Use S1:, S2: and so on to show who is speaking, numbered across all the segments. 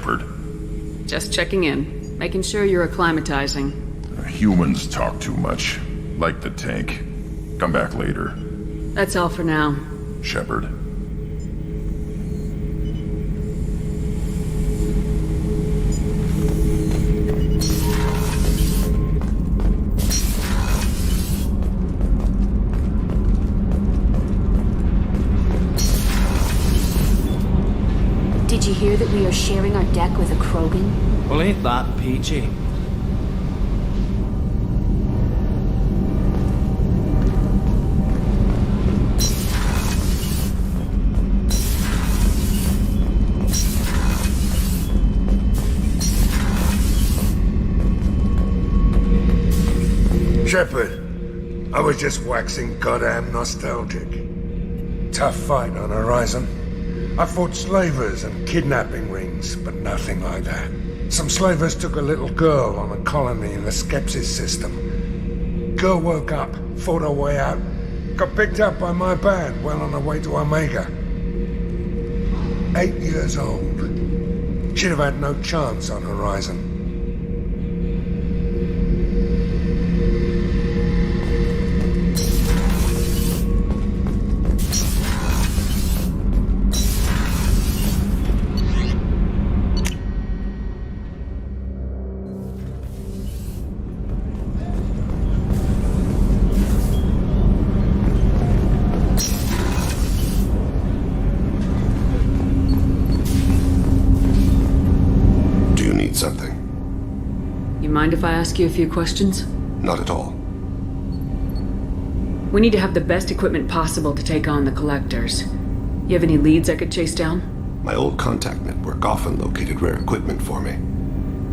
S1: Shepard.
S2: Just checking in, making sure you're acclimatizing.
S1: Humans talk too much. Like the tank. Come back later.
S2: That's all for now.
S1: Shepard.
S3: Did you hear that we are sharing our deck with a Krogan?
S4: Well, ain't that peachy?
S5: Shepard, I was just waxing goddamn nostalgic. Tough fight on Horizon. I fought slavers and kidnapping rings, but nothing like that. Some slavers took a little girl on a colony in the Skepsis system. Girl woke up, fought her way out, got picked up by my band well on her way to Omega. 8 years old. She'd have had no chance on Horizon.
S2: Mind if I ask you a few questions?
S6: Not at all.
S2: We need to have the best equipment possible to take on the Collectors. You have any leads I could chase down?
S6: My old contact network often located rare equipment for me.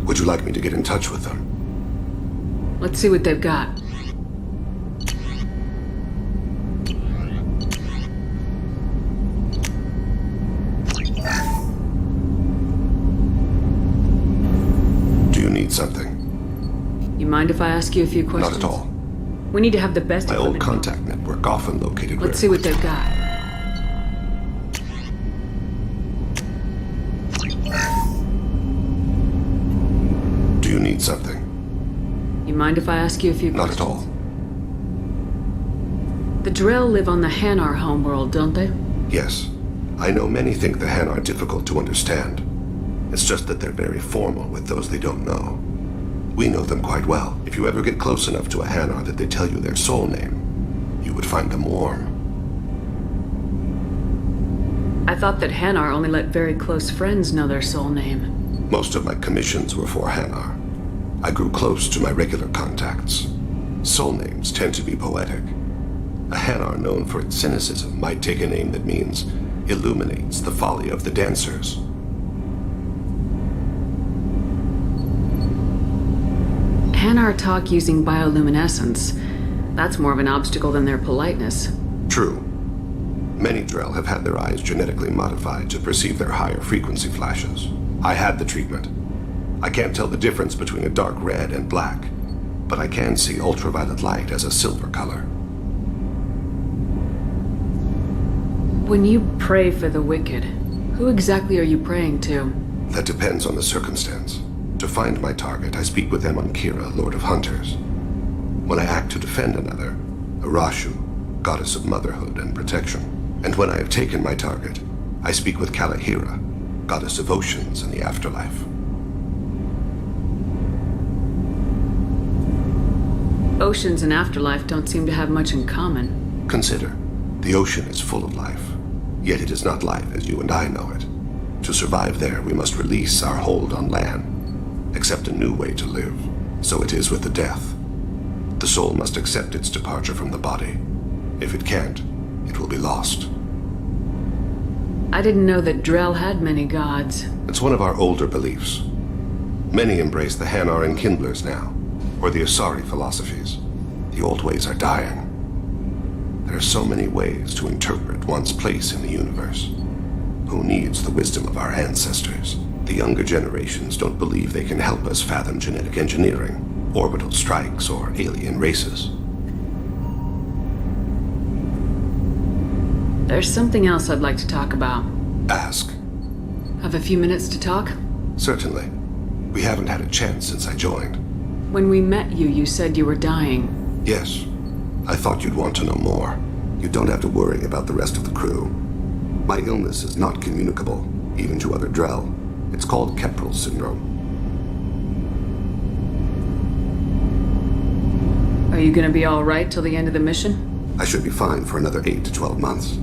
S6: Would you like me to get in touch with them?
S2: Let's see what they've got.
S6: Do you need something?
S2: You mind if I ask you a few questions?
S6: Not at all.
S2: We need to have the best
S6: My
S2: equipment.
S6: old contact network often located
S2: Let's see what they've got.
S6: Do you need something?
S2: You mind if I ask you a few
S6: Not
S2: questions?
S6: at all.
S2: The Drell live on the Hanar homeworld, don't they?
S6: Yes. I know many think the Han are difficult to understand. It's just that they're very formal with those they don't know. We know them quite well. If you ever get close enough to a Hanar that they tell you their soul name, you would find them warm.
S2: I thought that Hanar only let very close friends know their soul name.
S6: Most of my commissions were for Hanar. I grew close to my regular contacts. Soul names tend to be poetic. A Hanar known for its cynicism might take a name that means illuminates the folly of the dancers.
S2: Hanar talk using bioluminescence. That's more of an obstacle than their politeness.
S6: True. Many Drell have had their eyes genetically modified to perceive their higher frequency flashes. I had the treatment. I can't tell the difference between a dark red and black, but I can see ultraviolet light as a silver color.
S2: When you pray for the wicked, who exactly are you praying to?
S6: That depends on the circumstance. To find my target, I speak with them on Kira, Lord of Hunters. When I act to defend another, Arashu, goddess of motherhood and protection. And when I have taken my target, I speak with Kalahira, goddess of oceans and the afterlife.
S2: Oceans and afterlife don't seem to have much in common.
S6: Consider, the ocean is full of life, yet it is not life as you and I know it. To survive there, we must release our hold on land, accept a new way to live. So it is with the death. The soul must accept its departure from the body. If it can't, it will be lost.
S2: I didn't know that Drell had many gods.
S6: It's one of our older beliefs. Many embrace the Hanar and Kindlers now, or the Asari philosophies. The old ways are dying. There are so many ways to interpret one's place in the universe. Who needs the wisdom of our ancestors? The younger generations don't believe they can help us fathom genetic engineering, orbital strikes, or alien races.
S2: There's something else I'd like to talk about.
S6: Ask.
S2: Have a few minutes to talk?
S6: Certainly. We haven't had a chance since I joined.
S2: When we met you, you said you were dying.
S6: Yes. I thought you'd want to know more. You don't have to worry about the rest of the crew. My illness is not communicable, even to other Drell. It's called Keprel syndrome.
S2: Are you gonna be alright till the end of the mission?
S6: I should be fine for another 8 to 12 months.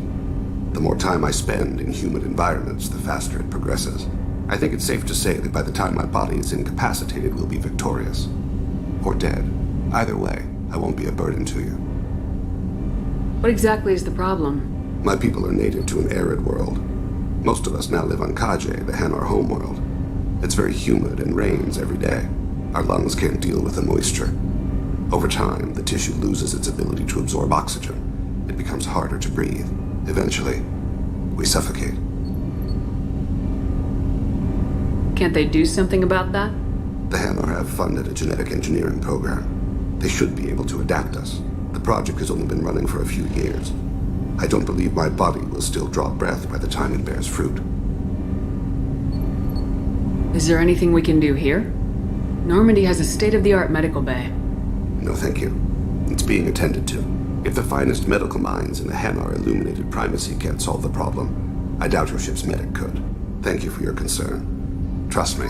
S6: The more time I spend in humid environments, the faster it progresses. I think it's safe to say that by the time my body is incapacitated, we'll be victorious. Or dead. Either way, I won't be a burden to you.
S2: What exactly is the problem?
S6: My people are native to an arid world. Most of us now live on Kaje, the Hanar homeworld. It's very humid and rains every day. Our lungs can't deal with the moisture. Over time, the tissue loses its ability to absorb oxygen. It becomes harder to breathe. Eventually, we suffocate.
S2: Can't they do something about that?
S6: The Hanar have funded a genetic engineering program. They should be able to adapt us. The project has only been running for a few years. I don't believe my body will still draw breath by the time it bears fruit.
S2: Is there anything we can do here? Normandy has a state-of-the-art medical bay.
S6: No, thank you. It's being attended to. If the finest medical minds in the Hanar illuminated primacy can't solve the problem, I doubt your ship's medic could. Thank you for your concern. Trust me,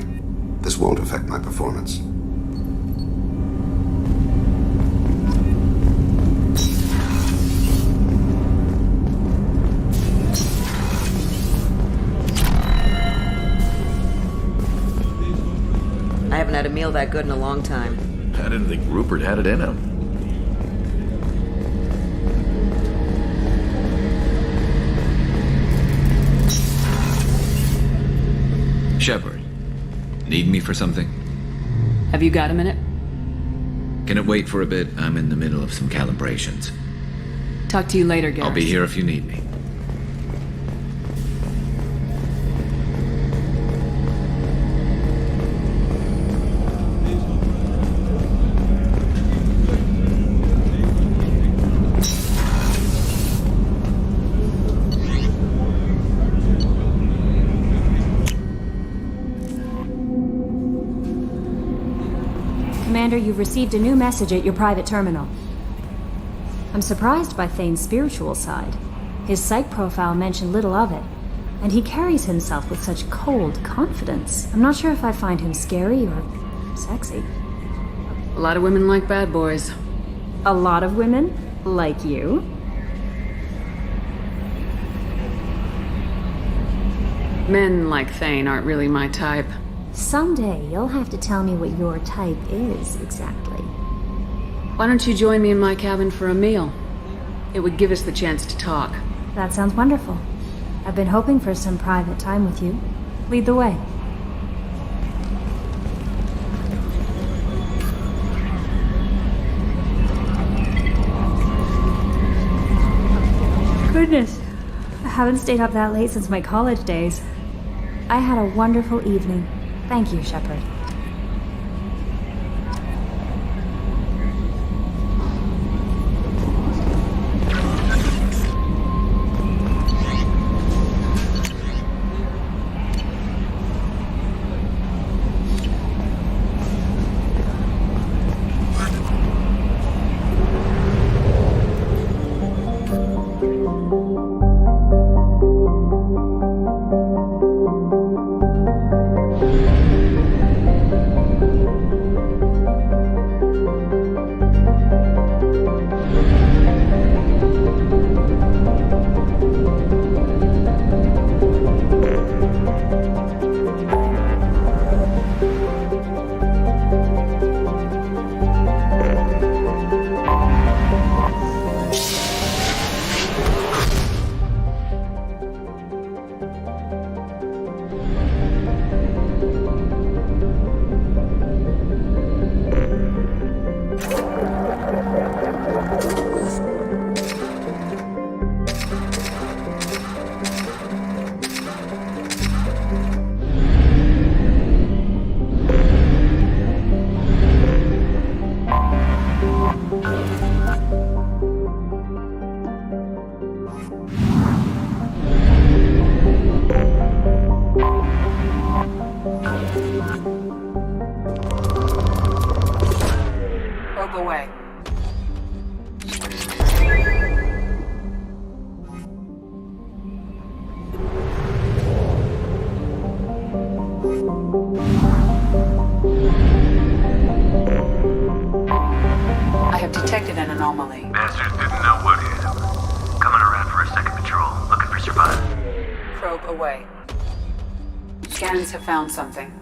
S6: this won't affect my performance.
S4: I haven't had a meal that good in a long time.
S7: I didn't think Rupert had it in him.
S8: Shepard, need me for something?
S2: Have you got a minute?
S8: Can it wait for a bit? I'm in the middle of some calibrations.
S2: Talk to you later, Garrus.
S8: I'll be here if you need me.
S9: Commander, you've received a new message at your private terminal. I'm surprised by Thane's spiritual side. His psych profile mentioned little of it, and he carries himself with such cold confidence. I'm not sure if I find him scary or sexy.
S2: A lot of women like bad boys.
S9: A lot of women? Like you?
S2: Men like Thane aren't really my type.
S9: Someday you'll have to tell me what your type is exactly.
S2: Why don't you join me in my cabin for a meal? It would give us the chance to talk.
S9: That sounds wonderful. I've been hoping for some private time with you. Lead the way. Goodness, I haven't stayed up that late since my college days. I had a wonderful evening. Thank you, Shepard.
S2: away. I have detected an anomaly.
S10: Bastards didn't know what hit him. Coming around for a second patrol, looking for survivors.
S2: Probe away. Scans have found something.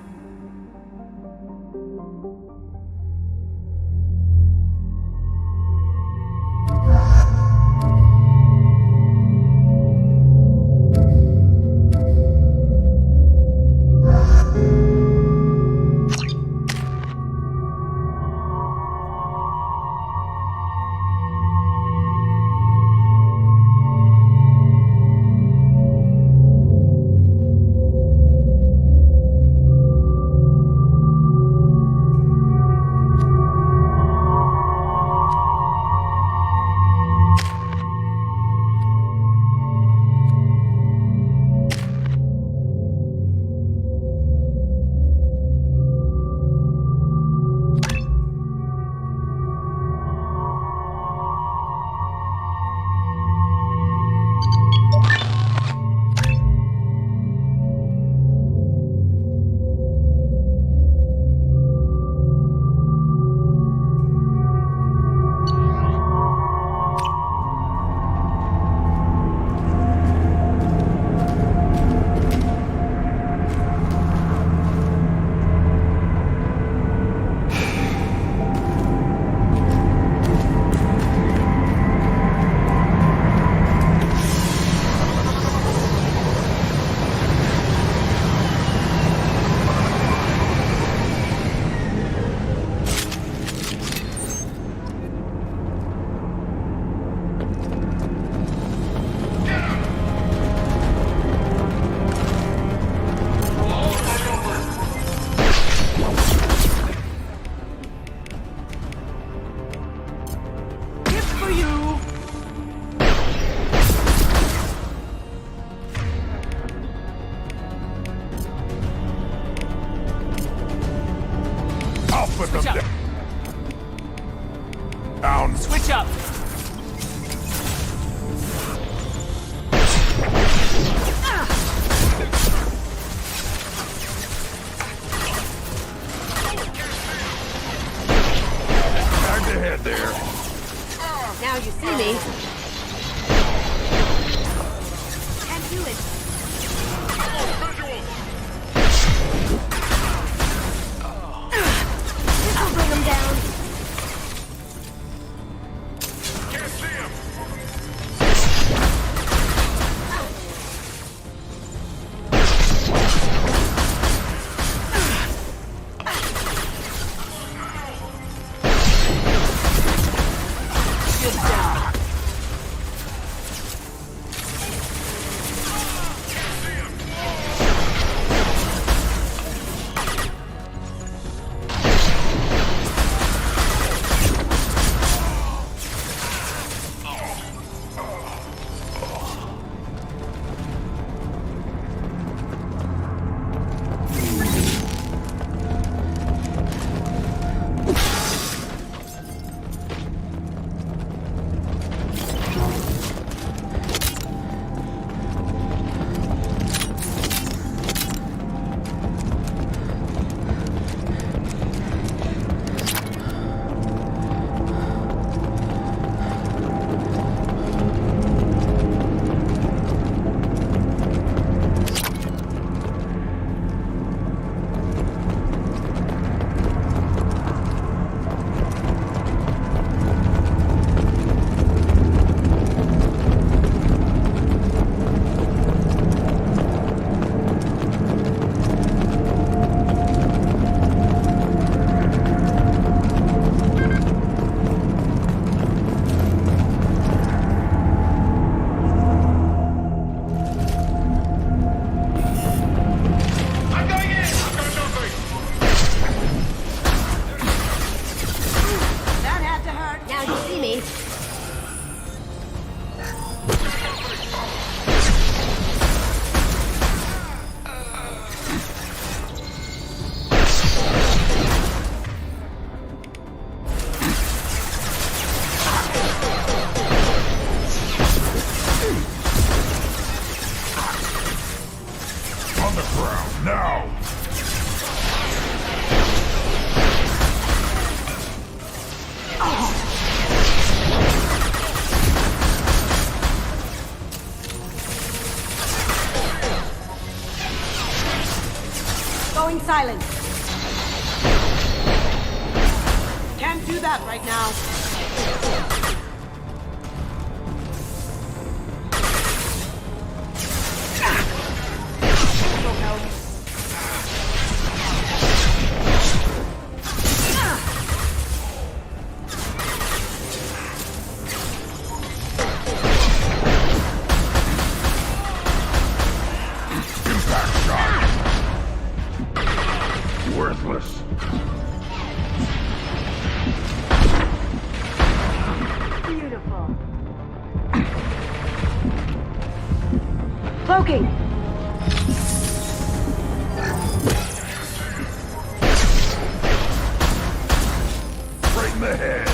S1: Put them down.
S10: Switch up!
S1: Hard to head there.
S3: Now you see me. Can't do it. This'll bring him down.
S1: Can't see him.
S10: Shield down.
S11: that right now.
S1: Worthless.
S3: Beautiful. Cloaking!
S1: Right in the head.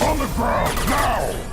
S1: On the ground, now!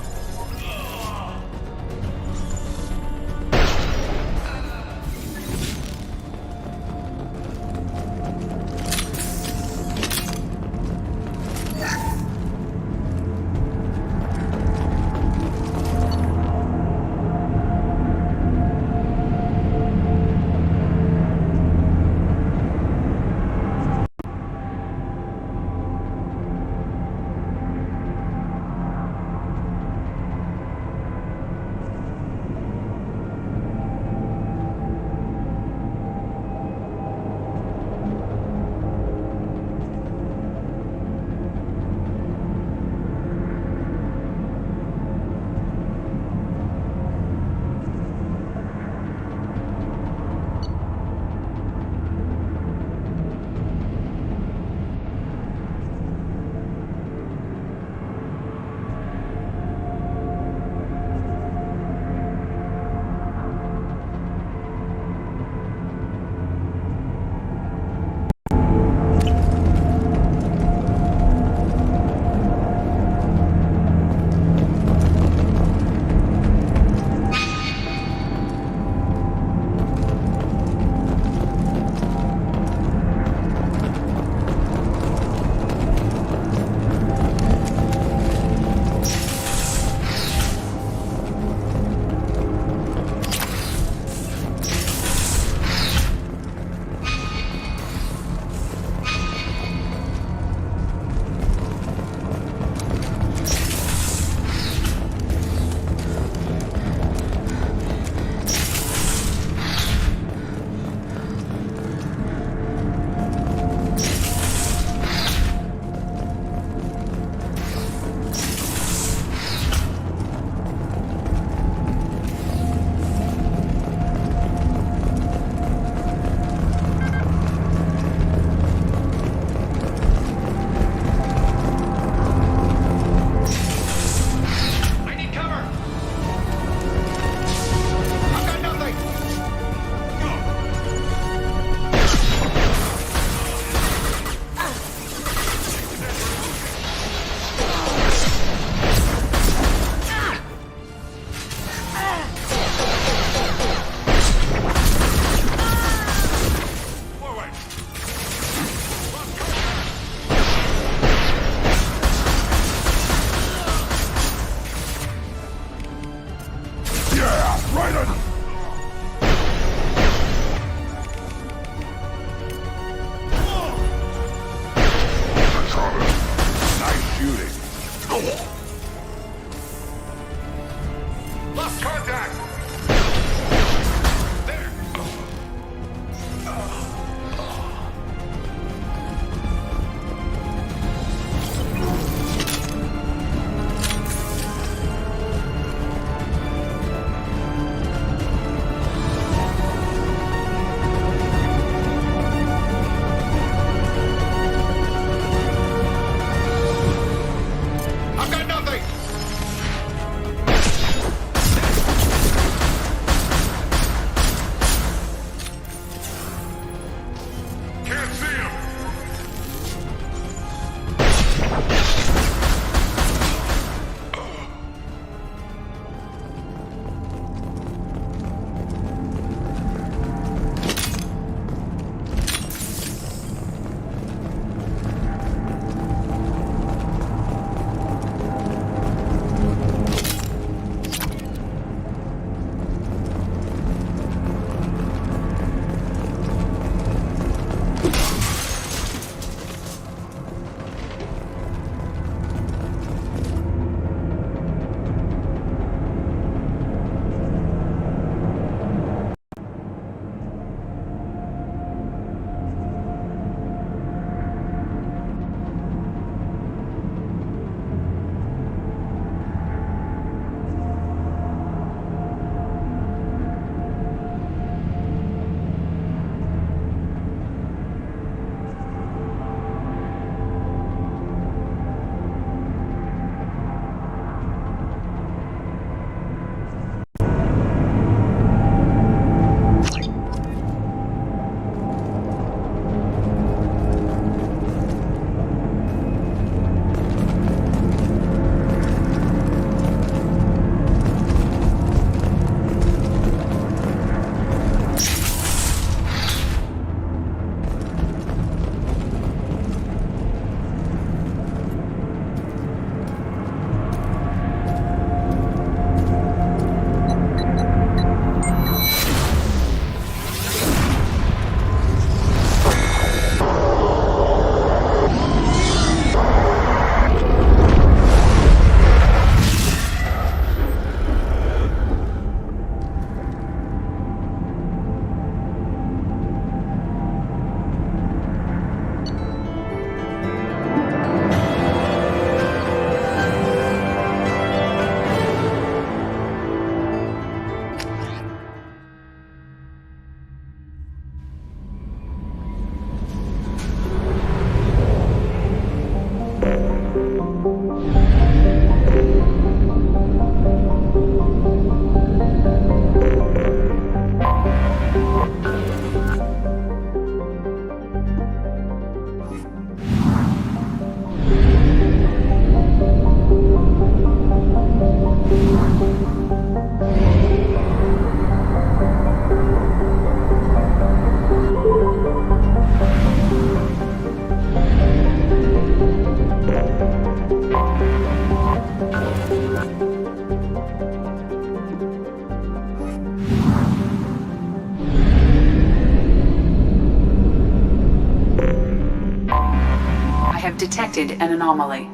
S2: detected an anomaly.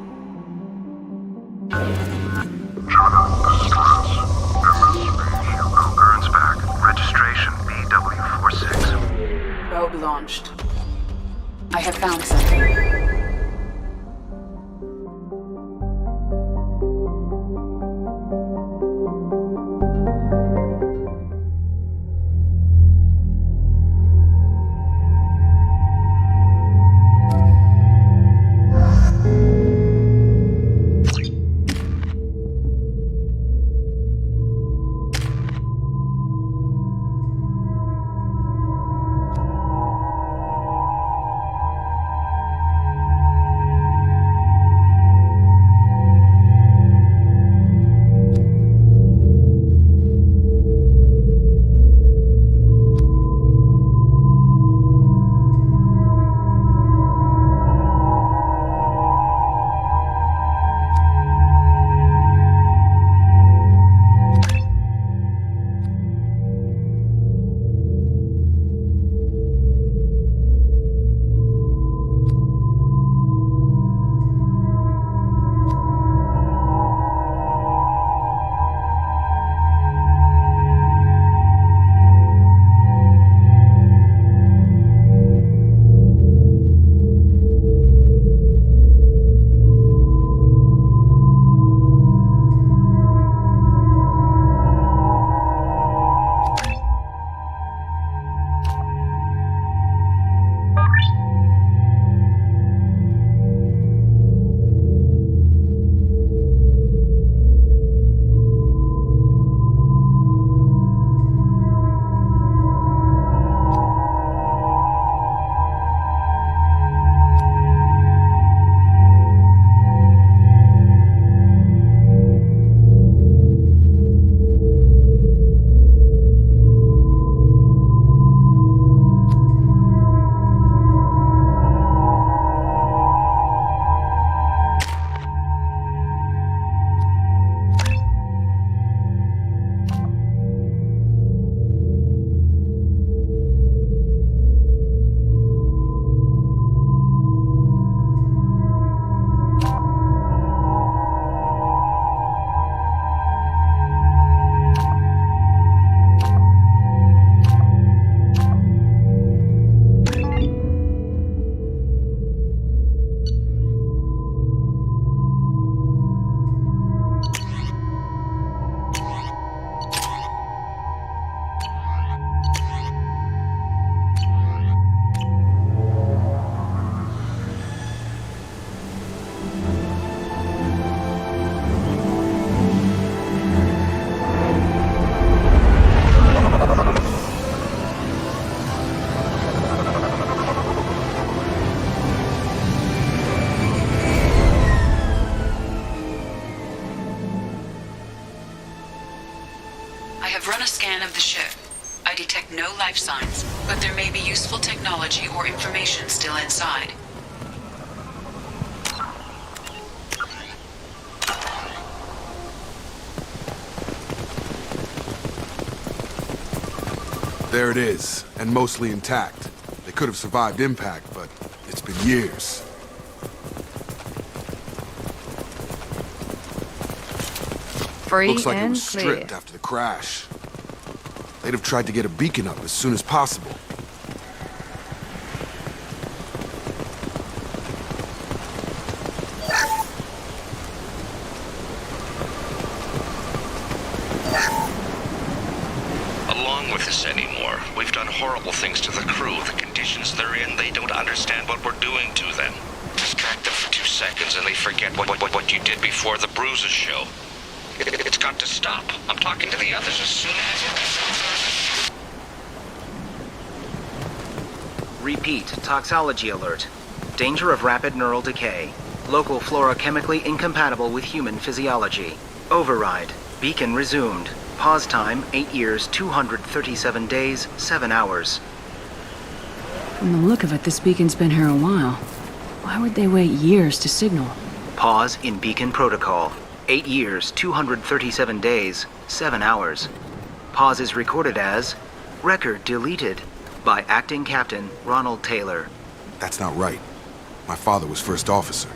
S10: Burns back. Registration BW46.
S2: Probe launched. I have found something. I have run a scan of the ship. I detect no life signs, but there may be useful technology or information still inside.
S12: There it is, and mostly intact. They could have survived impact, but it's been years.
S4: Free
S12: Looks like it
S4: and
S12: was
S4: clear.
S12: stripped after the crash. They'd have tried to get a beacon up as soon as possible.
S13: Along with this anymore. We've done horrible things to the crew. The conditions they're in, they don't understand what we're doing to them. Distract them for 2 seconds and they forget what you did before the bruises show. It's got to stop. I'm talking to the others as soon as...
S14: Repeat, toxology alert. Danger of rapid neural decay. Local flora chemically incompatible with human physiology. Override. Beacon resumed. Pause time, 8 years, 237 days, 7 hours.
S2: From the look of it, this beacon's been here a while. Why would they wait years to signal?
S14: Pause in beacon protocol. 8 years, 237 days, 7 hours. Pause is recorded as record deleted by Acting Captain Ronald Taylor.
S12: That's not right. My father was first officer.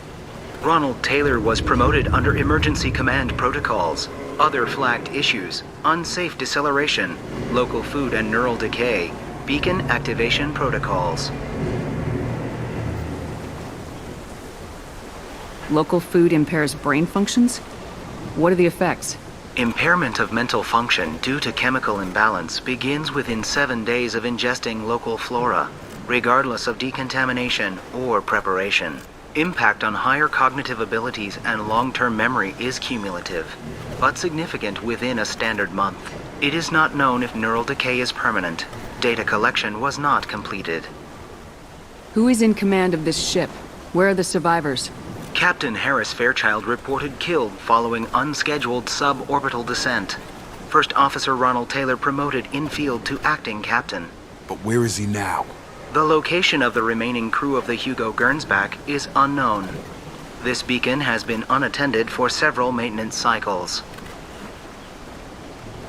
S14: Ronald Taylor was promoted under emergency command protocols. Other flagged issues: unsafe deceleration, local food and neural decay, beacon activation protocols.
S4: Local food impairs brain functions? What are the effects?
S14: Impairment of mental function due to chemical imbalance begins within 7 days of ingesting local flora, regardless of decontamination or preparation. Impact on higher cognitive abilities and long-term memory is cumulative, but significant within a standard month. It is not known if neural decay is permanent. Data collection was not completed.
S4: Who is in command of this ship? Where are the survivors?
S14: Captain Harris Fairchild reported killed following unscheduled suborbital descent. First Officer Ronald Taylor promoted in-field to acting captain.
S12: But where is he now?
S14: The location of the remaining crew of the Hugo Gernsback is unknown. This beacon has been unattended for several maintenance cycles.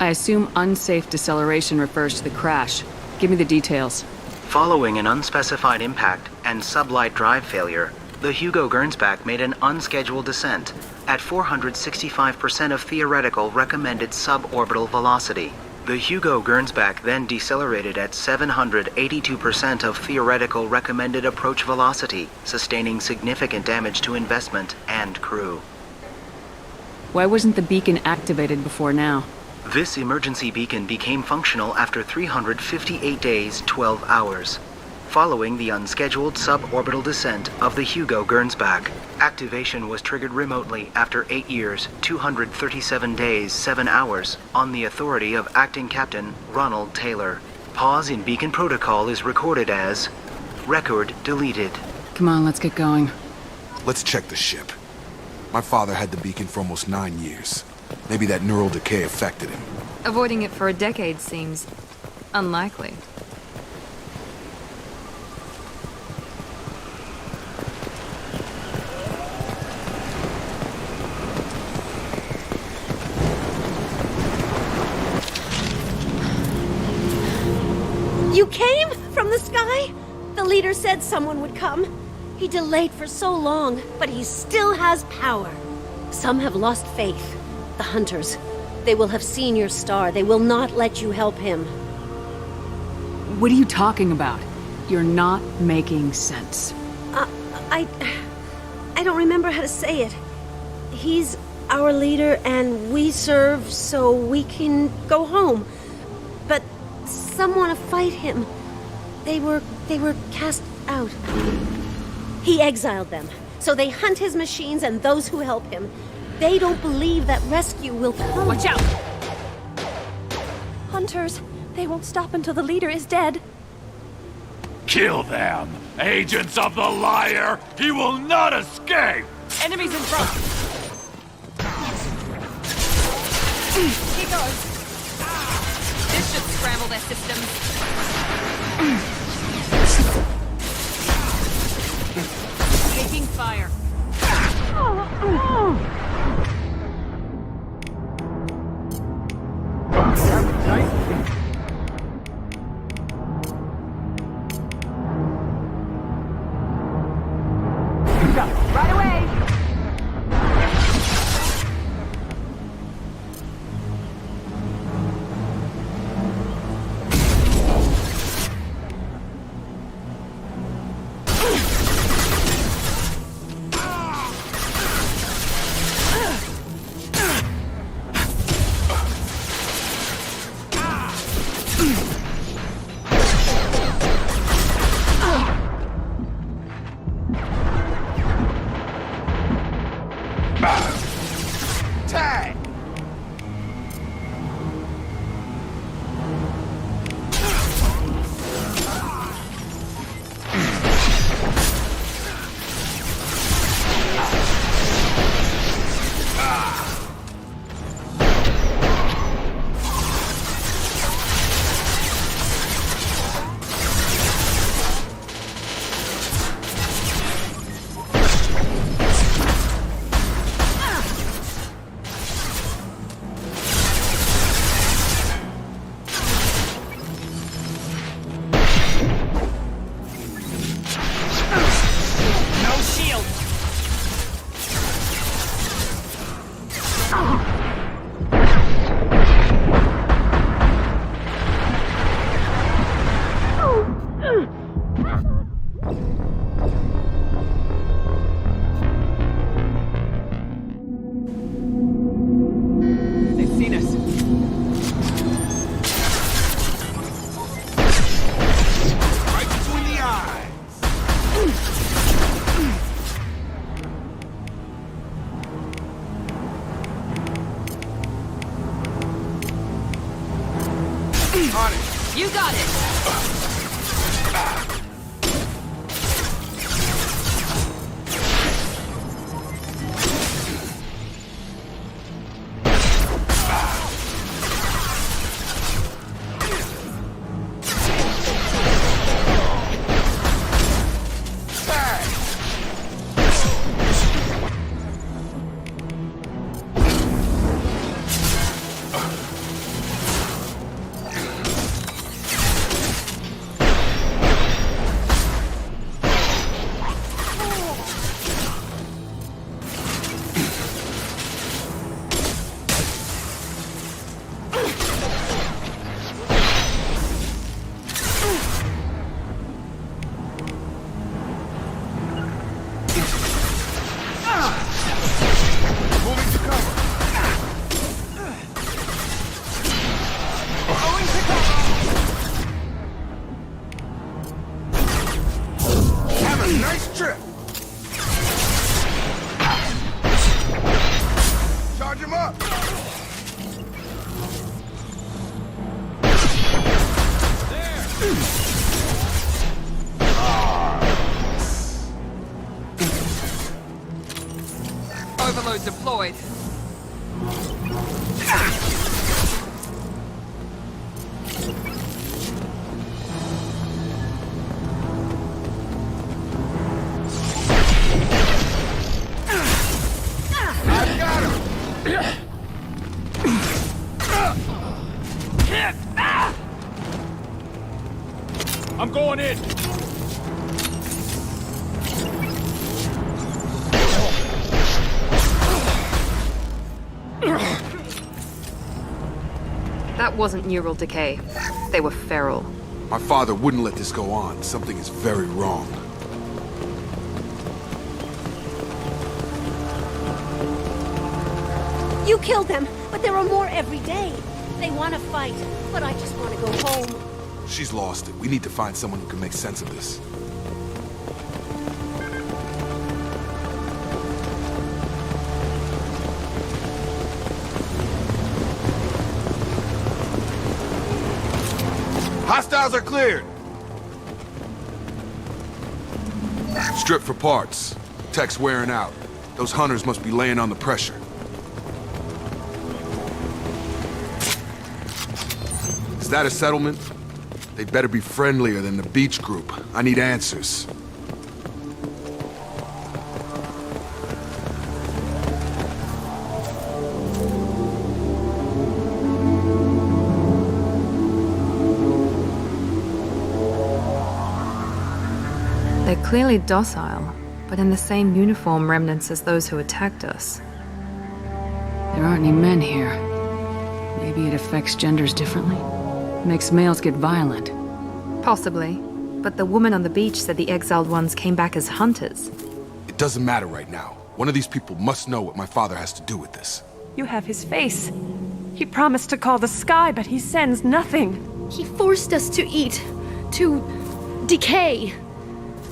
S4: I assume unsafe deceleration refers to the crash. Give me the details.
S14: Following an unspecified impact and sublight drive failure, the Hugo Gernsback made an unscheduled descent at 465% of theoretical recommended suborbital velocity. The Hugo Gernsback then decelerated at 782% of theoretical recommended approach velocity, sustaining significant damage to investment and crew.
S4: Why wasn't the beacon activated before now?
S14: This emergency beacon became functional after 358 days, 12 hours. Following the unscheduled suborbital descent of the Hugo Gernsback, activation was triggered remotely after 8 years, 237 days, 7 hours, on the authority of Acting Captain Ronald Taylor. Pause in beacon protocol is recorded as record deleted.
S4: Come on, let's get going.
S12: Let's check the ship. My father had the beacon for almost 9 years. Maybe that neural decay affected him.
S15: Avoiding it for a decade seems unlikely.
S11: You came from the sky? The leader said someone would come. He delayed for so long, but he still has power. Some have lost faith. The hunters. They will have seen your star. They will not let you help him.
S4: What are you talking about? You're not making sense.
S11: I don't remember how to say it. He's our leader and we serve so we can go home. But some want to fight him. They were cast out. He exiled them, so they hunt his machines and those who help him. They don't believe that rescue will come.
S4: Watch out!
S15: Hunters, they won't stop until the leader is dead.
S16: Kill them! Agents of the liar! He will not escape!
S4: Enemies in front!
S15: He goes. This should scramble their systems. Taking fire. Right away!
S16: Tag!
S12: On it.
S15: You got it.
S12: Nice trip! Charge him up!
S15: Overload deployed.
S16: I'm going in.
S15: That wasn't neural decay. They were feral.
S12: My father wouldn't let this go on. Something is very wrong.
S11: You killed them, but there are more every day. They want to fight, but I just want to go home.
S12: She's lost it. We need to find someone who can make sense of this. Hostiles are cleared! Strip for parts. Tech's wearing out. Those hunters must be laying on the pressure. Is that a settlement? They'd better be friendlier than the beach group. I need answers.
S15: They're clearly docile, but in the same uniform remnants as those who attacked us.
S4: There aren't any men here. Maybe it affects genders differently. Makes males get violent.
S15: Possibly. But the woman on the beach said the exiled ones came back as hunters.
S12: It doesn't matter right now. One of these people must know what my father has to do with this.
S17: You have his face. He promised to call the sky, but he sends nothing.
S3: He forced us to eat. To decay.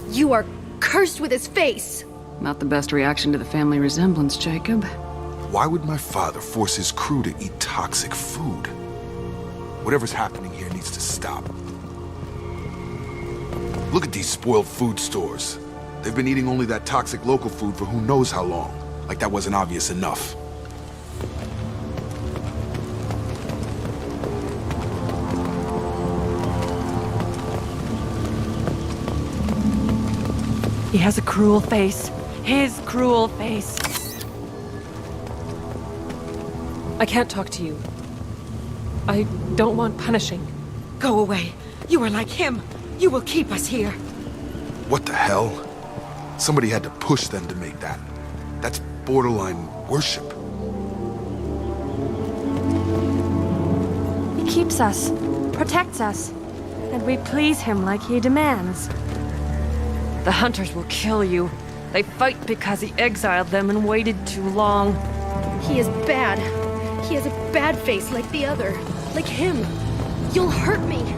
S3: You are cursed with his face.
S4: Not the best reaction to the family resemblance, Jacob.
S12: Why would my father force his crew to eat toxic food? Whatever's happening here needs to stop. Look at these spoiled food stores. They've been eating only that toxic local food for who knows how long. Like that wasn't obvious enough.
S17: He has a cruel face. His cruel face. I can't talk to you. I don't want punishing.
S18: Go away. You are like him. You will keep us here.
S12: What the hell? Somebody had to push them to make that. That's borderline worship.
S17: He keeps us, protects us, and we please him like he demands. The hunters will kill you. They fight because he exiled them and waited too long.
S3: He is bad. He has a bad face like the other. Like him. You'll hurt me.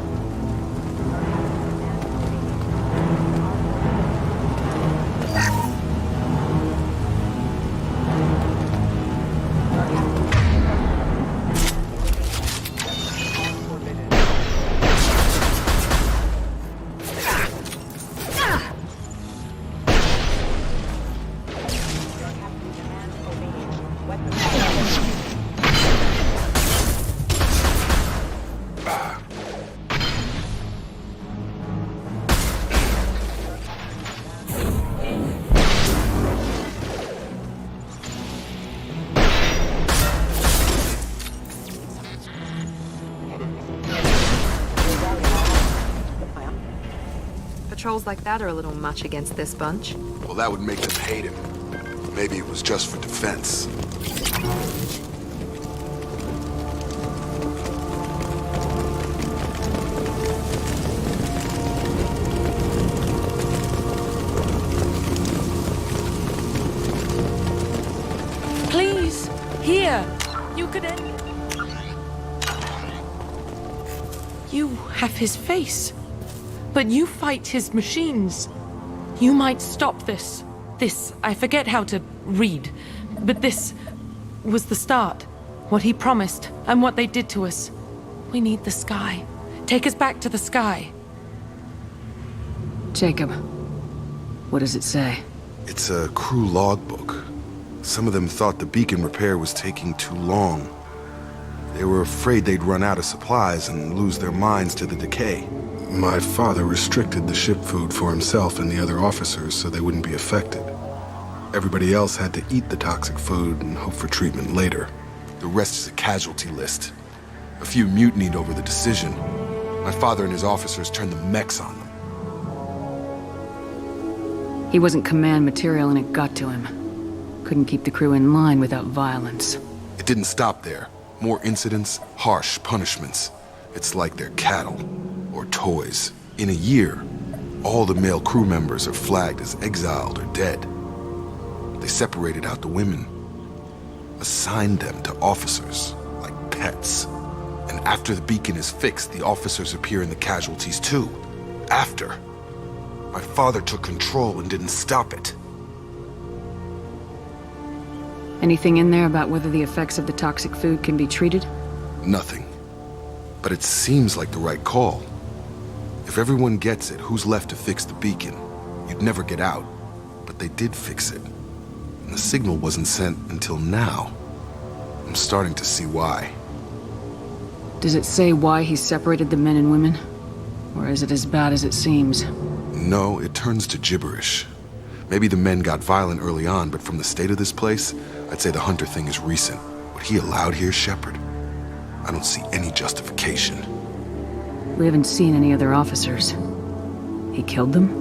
S15: Patrols like that are a little much against this bunch.
S12: Well, that would make them hate him. Maybe it was just for defense.
S18: Please, here. You could end. You have his face, but you fight his machines. You might stop this. This, I forget how to read, but this was the start. What he promised, and what they did to us. We need the sky. Take us back to the sky.
S4: Jacob, what does it say?
S12: It's a crew logbook. Some of them thought the beacon repair was taking too long. They were afraid they'd run out of supplies and lose their minds to the decay. My father restricted the ship food for himself and the other officers so they wouldn't be affected. Everybody else had to eat the toxic food and hope for treatment later. The rest is a casualty list. A few mutinied over the decision. My father and his officers turned the mechs on them.
S4: He wasn't command material and it got to him. Couldn't keep the crew in line without violence.
S12: It didn't stop there. More incidents, harsh punishments. It's like they're cattle or toys. In a year, all the male crew members are flagged as exiled or dead. They separated out the women, assigned them to officers like pets. And after the beacon is fixed, the officers appear in the casualties too. After. My father took control and didn't stop it.
S4: Anything in there about whether the effects of the toxic food can be treated?
S12: Nothing. But it seems like the right call. If everyone gets it, who's left to fix the beacon? You'd never get out. But they did fix it. And the signal wasn't sent until now. I'm starting to see why.
S4: Does it say why he separated the men and women? Or is it as bad as it seems?
S12: No, it turns to gibberish. Maybe the men got violent early on, but from the state of this place, I'd say the Hunter thing is recent. What he allowed here, Shepard, I don't see any justification.
S4: We haven't seen any other officers. He killed them?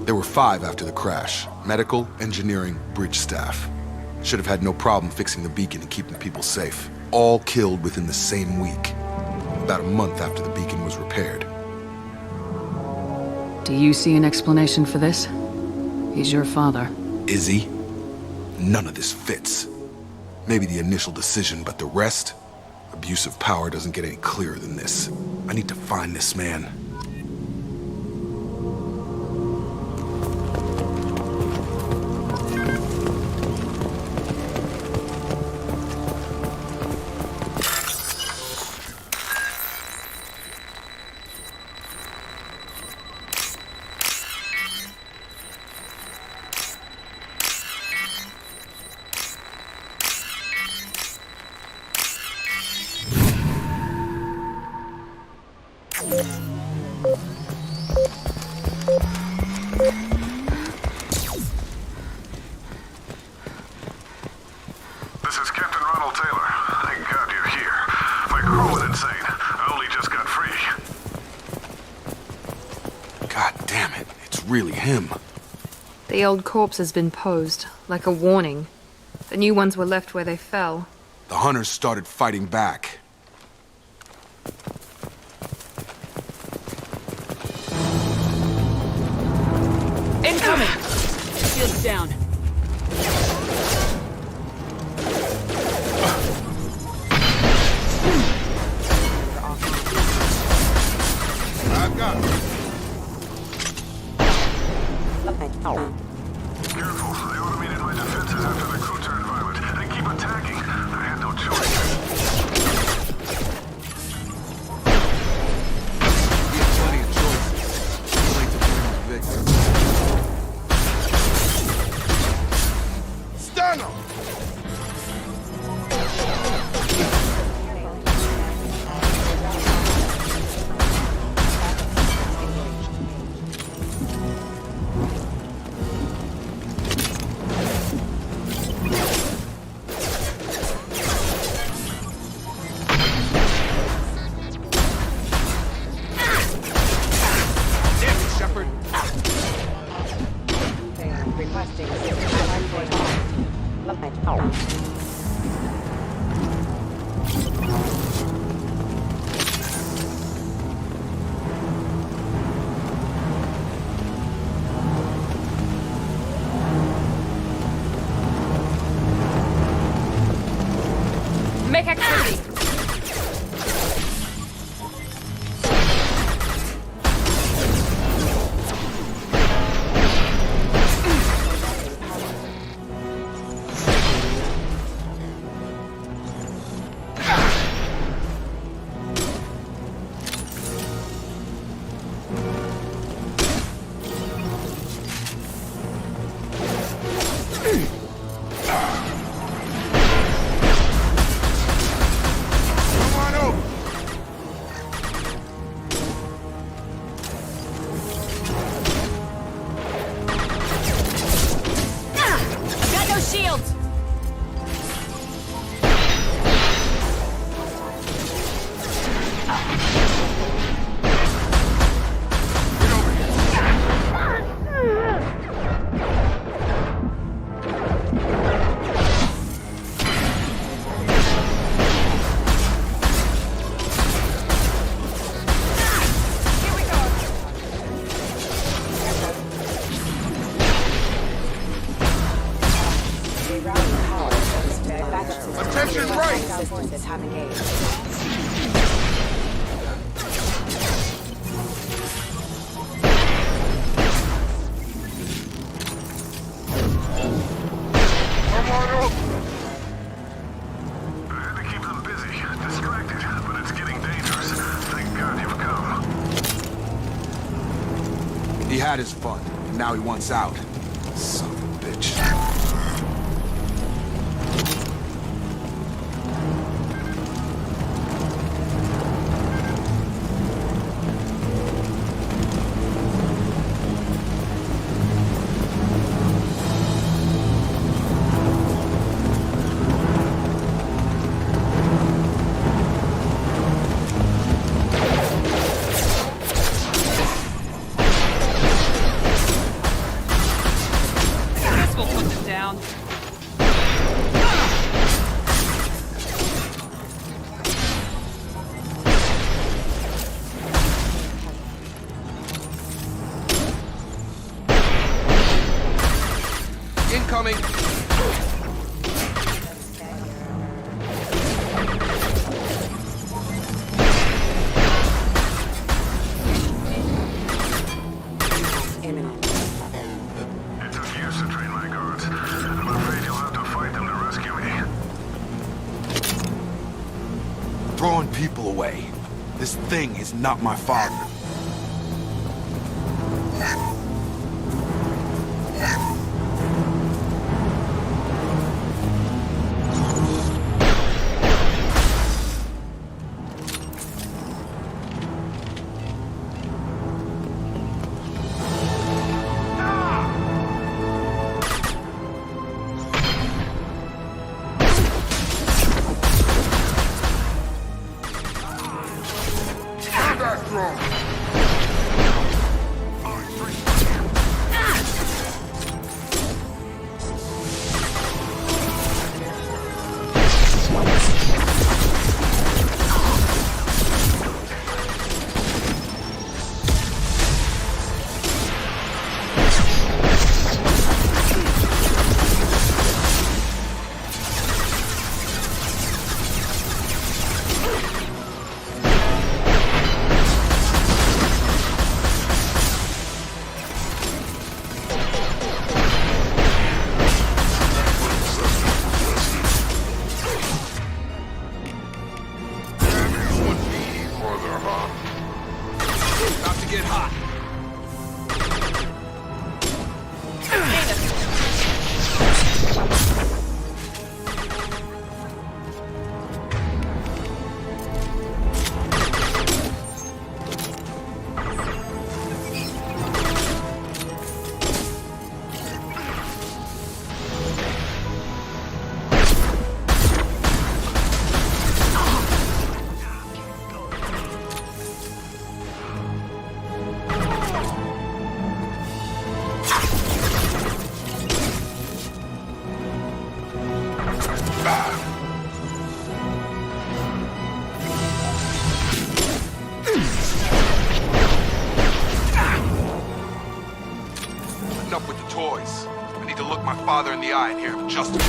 S12: There were 5 after the crash. Medical, engineering, bridge staff. Should have had no problem fixing the beacon and keeping people safe. All killed within the same week. About a month after the beacon was repaired.
S4: Do you see an explanation for this? He's your father.
S12: Is he? None of this fits. Maybe the initial decision, but the rest? Abuse of power doesn't get any clearer than this. I need to find this man.
S19: This is Captain Ronald Taylor. Thank God you're here. My crew went insane. I only just got free.
S12: God damn it, it's really him.
S15: The old corpse has been posed, like a warning. The new ones were left where they fell.
S12: The hunters started fighting back.
S18: Incoming! Shields down.
S12: I've got it.
S19: Careful. I automated my defenses after the crew turned violent. They keep attacking. I had no choice.
S12: We have plenty of choices. Too late to blame the victim. had his fun, and now he wants out. Son of a bitch. Incoming!
S19: It took years to train my guards. I'm afraid you'll have to fight them to rescue me.
S12: Throwing people away. This thing is not my father.
S19: About to get hot.
S12: Enough with the toys. I need to look my father in the eye and hear him justify.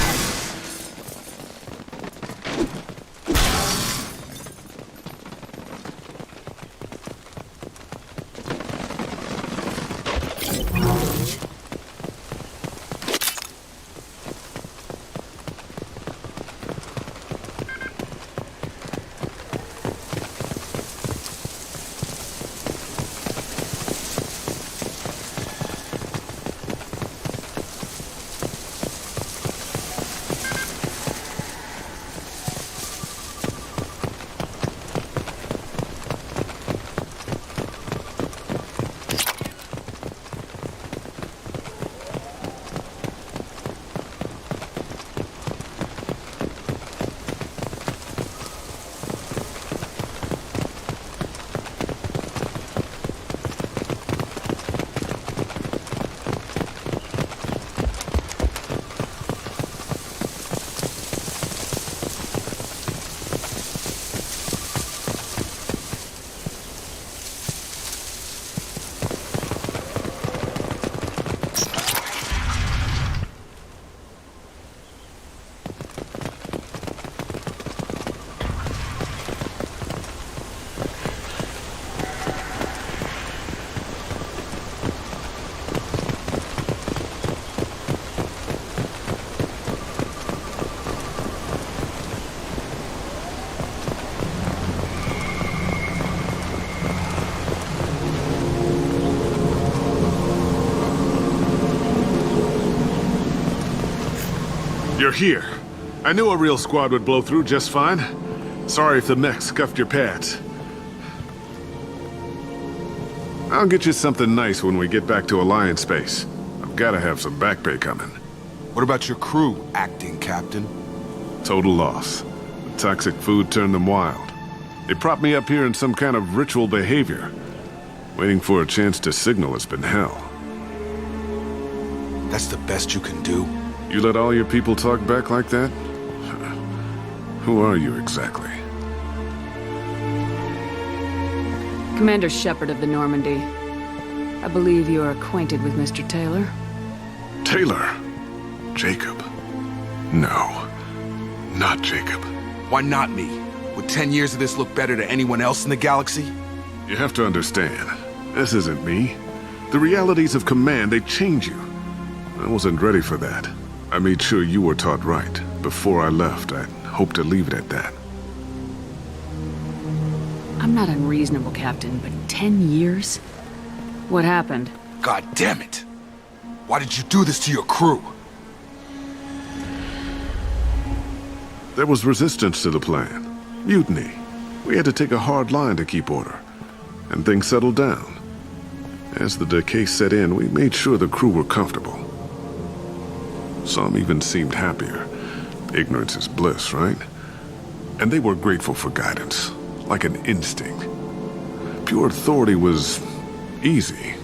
S20: You're here. I knew a real squad would blow through just fine. Sorry if the mech scuffed your pads. I'll get you something nice when we get back to Alliance space. I've gotta have some back pay coming.
S12: What about your crew, acting captain?
S20: Total loss. The toxic food turned them wild. They propped me up here in some kind of ritual behavior. Waiting for a chance to signal has been hell.
S12: That's the best you can do?
S20: You let all your people talk back like that? Who are you exactly?
S4: Commander Shepard of the Normandy. I believe you are acquainted with Mr. Taylor.
S20: Taylor? Jacob? No. Not Jacob.
S12: Why not me? Would 10 years of this look better to anyone else in the galaxy?
S20: You have to understand, this isn't me. The realities of command, they change you. I wasn't ready for that. I made sure you were taught right. Before I left, I hoped to leave it at that.
S4: I'm not unreasonable, Captain, but 10 years? What happened?
S12: God damn it! Why did you do this to your crew?
S20: There was resistance to the plan. Mutiny. We had to take a hard line to keep order. And things settled down. As the decay set in, we made sure the crew were comfortable. Some even seemed happier. Ignorance is bliss, right? And they were grateful for guidance, like an instinct. Pure authority was easy,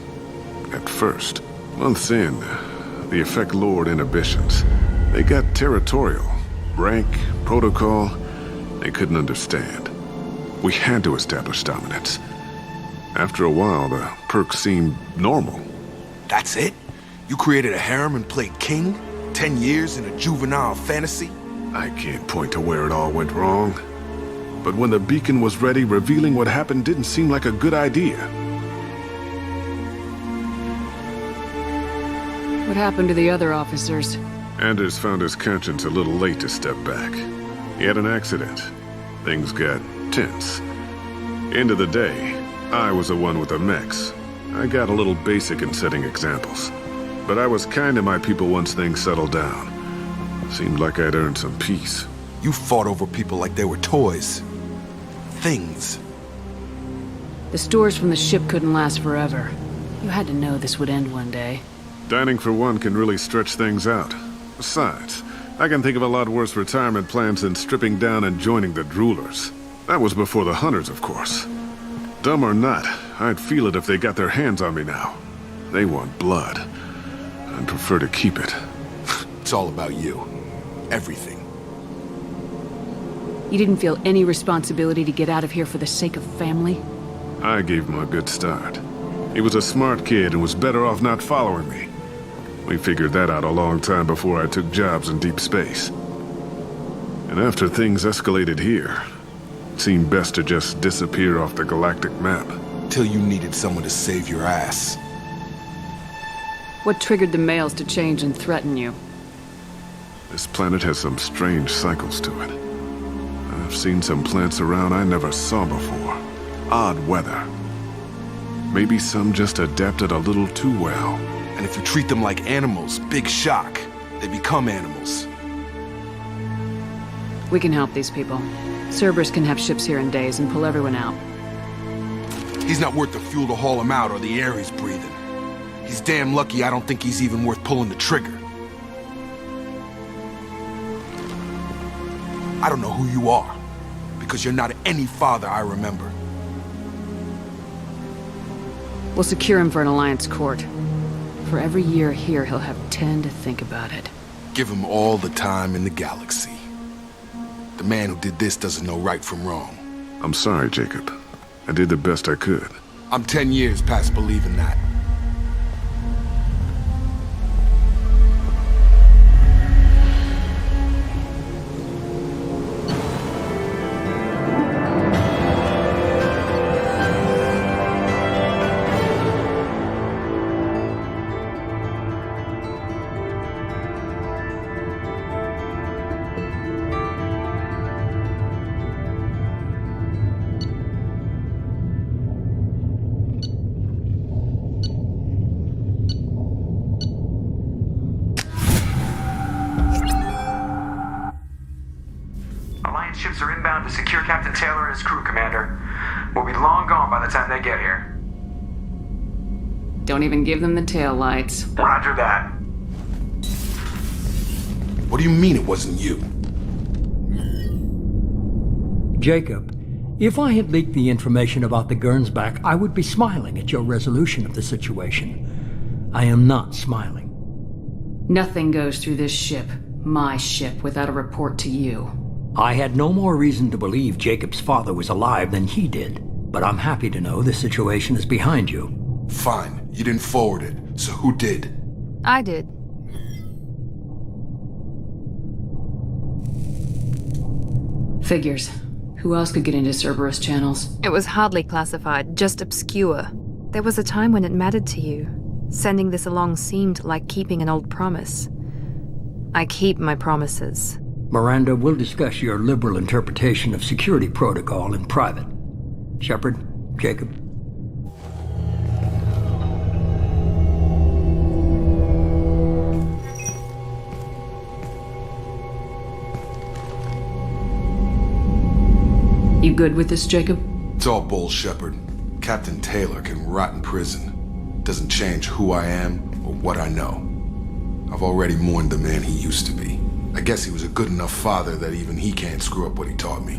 S20: at first. Months in, the effect lowered inhibitions. They got territorial. Rank, protocol, they couldn't understand. We had to establish dominance. After a while, the perks seemed normal.
S12: That's it? You created a harem and played king? 10 years in a juvenile fantasy?
S20: I can't point to where it all went wrong. But when the beacon was ready, revealing what happened didn't seem like a good idea.
S4: What happened to the other officers?
S20: Anders found his conscience a little late to step back. He had an accident. Things got tense. End of the day, I was the one with the mechs. I got a little basic in setting examples. But I was kind to my people once things settled down. Seemed like I'd earned some peace.
S12: You fought over people like they were toys. Things.
S4: The stores from the ship couldn't last forever. You had to know this would end one day.
S20: Dining for one can really stretch things out. Besides, I can think of a lot worse retirement plans than stripping down and joining the droolers. That was before the hunters, of course. Dumb or not, I'd feel it if they got their hands on me now. They want blood. I'd prefer to keep it.
S12: It's all about you. Everything.
S4: You didn't feel any responsibility to get out of here for the sake of family?
S20: I gave him a good start. He was a smart kid and was better off not following me. We figured that out a long time before I took jobs in deep space. And after things escalated here, it seemed best to just disappear off the galactic map.
S12: Till you needed someone to save your ass.
S4: What triggered the males to change and threaten you?
S20: This planet has some strange cycles to it. I've seen some plants around I never saw before. Odd weather. Maybe some just adapted a little too well.
S12: And if you treat them like animals, big shock. They become animals.
S4: We can help these people. Cerberus can have ships here in days and pull everyone out.
S12: He's not worth the fuel to haul him out or the air he's breathing. He's damn lucky I don't think he's even worth pulling the trigger. I don't know who you are, because you're not any father I remember.
S4: We'll secure him for an Alliance court. For every year here, he'll have 10 to think about it.
S12: Give him all the time in the galaxy. The man who did this doesn't know right from wrong.
S20: I'm sorry, Jacob. I did the best I could.
S12: I'm 10 years past believing that.
S14: Commander. We'll be long gone by the time they get here.
S4: Don't even give them the tail lights.
S14: Roger that.
S12: What do you mean it wasn't you?
S21: Jacob, if I had leaked the information about the Gernsback, I would be smiling at your resolution of the situation. I am not smiling.
S4: Nothing goes through this ship, my ship, without a report to you.
S21: I had no more reason to believe Jacob's father was alive than he did, but I'm happy to know the situation is behind you.
S12: Fine, you didn't forward it, so who did?
S15: I did.
S4: Figures. Who else could get into Cerberus channels?
S15: It was hardly classified, just obscure. There was a time when it mattered to you. Sending this along seemed like keeping an old promise. I keep my promises.
S21: Miranda, we'll discuss your liberal interpretation of security protocol in private. Shepard, Jacob.
S4: You good with this, Jacob?
S12: It's all bull, Shepard. Captain Taylor can rot in prison. Doesn't change who I am or what I know. I've already mourned the man he used to be. I guess he was a good enough father that even he can't screw up what he taught me.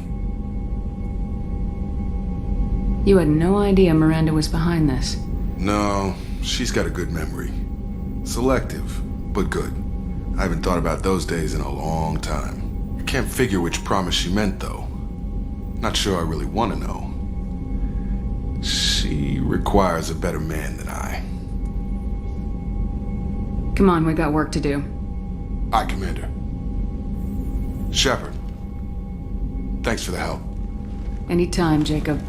S4: You had no idea Miranda was behind this.
S12: No, she's got a good memory. Selective, but good. I haven't thought about those days in a long time. I can't figure which promise she meant, though. Not sure I really want to know. She requires a better man than I.
S4: Come on, we got work to do.
S12: Aye, Commander. Shepard, thanks for the help.
S4: Anytime, Jacob.